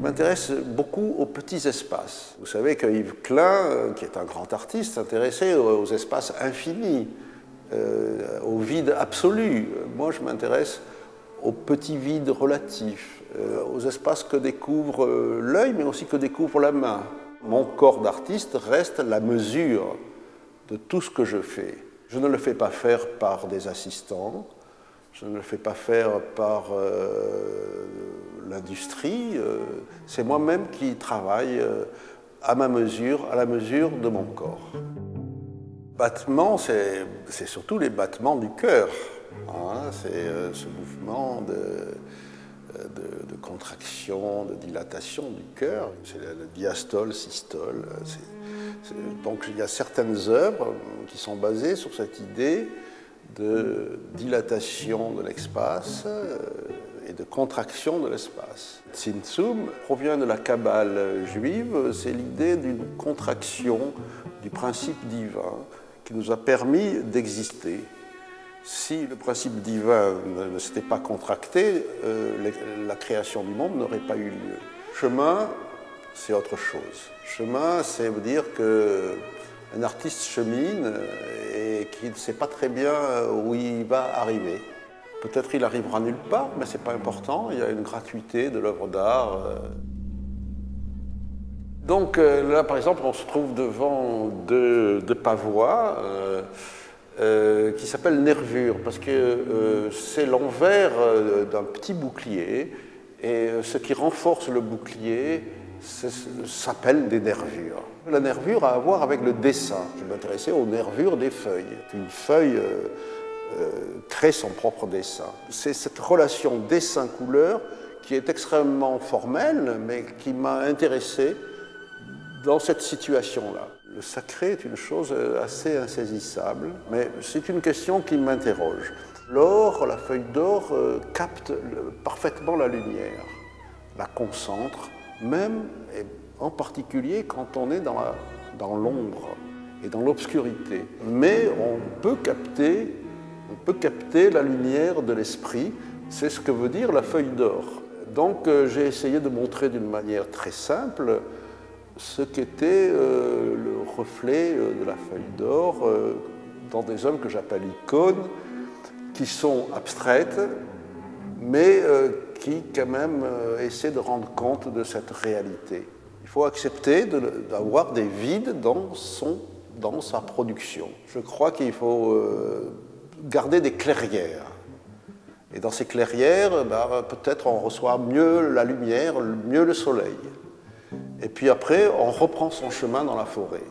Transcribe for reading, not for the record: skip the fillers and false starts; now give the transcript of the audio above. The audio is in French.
m'intéresse beaucoup aux petits espaces. Vous savez que Yves Klein, qui est un grand artiste, s'intéressait aux espaces infinis, au vide absolu. Moi, je m'intéresse aux petits vides relatifs, aux espaces que découvre l'œil, mais aussi que découvre la main. Mon corps d'artiste reste la mesure de tout ce que je fais. Je ne le fais pas faire par des assistants, je ne le fais pas faire par l'industrie, c'est moi-même qui travaille à ma mesure, à la mesure de mon corps. Battement, c'est surtout les battements du cœur. Hein, c'est ce mouvement de contraction, de dilatation du cœur. C'est le diastole, systole. Donc il y a certaines œuvres qui sont basées sur cette idée de dilatation de l'espace et de contraction de l'espace. Tzimtzum provient de la Kabbale juive, c'est l'idée d'une contraction du principe divin qui nous a permis d'exister. Si le principe divin ne s'était pas contracté, la création du monde n'aurait pas eu lieu. Chemin, c'est autre chose. Chemin, c'est veut dire qu'un artiste chemine et qui ne sait pas très bien où il va arriver. Peut-être il arrivera nulle part, mais ce n'est pas important, il y a une gratuité de l'œuvre d'art. Donc là, par exemple, on se trouve devant deux pavois qui s'appellent nervures, parce que c'est l'envers d'un petit bouclier, et ce qui renforce le bouclier s'appelle des nervures. La nervure a à voir avec le dessin. Je m'intéressais aux nervures des feuilles. Une feuille crée son propre dessin. C'est cette relation dessin-couleur qui est extrêmement formelle, mais qui m'a intéressé dans cette situation-là. Le sacré est une chose assez insaisissable, mais c'est une question qui m'interroge. L'or, la feuille d'or, capte parfaitement la lumière, la concentre, même et en particulier quand on est dans l'ombre et dans l'obscurité. Mais on peut capter la lumière de l'esprit, c'est ce que veut dire la feuille d'or. Donc j'ai essayé de montrer d'une manière très simple ce qu'était le reflet de la feuille d'or dans des œuvres que j'appelle icônes, qui sont abstraites, mais qui quand même essaient de rendre compte de cette réalité. Il faut accepter d'avoir des vides dans sa production. Je crois qu'il faut garder des clairières. Et dans ces clairières, peut-être on reçoit mieux la lumière, mieux le soleil. Et puis après, on reprend son chemin dans la forêt.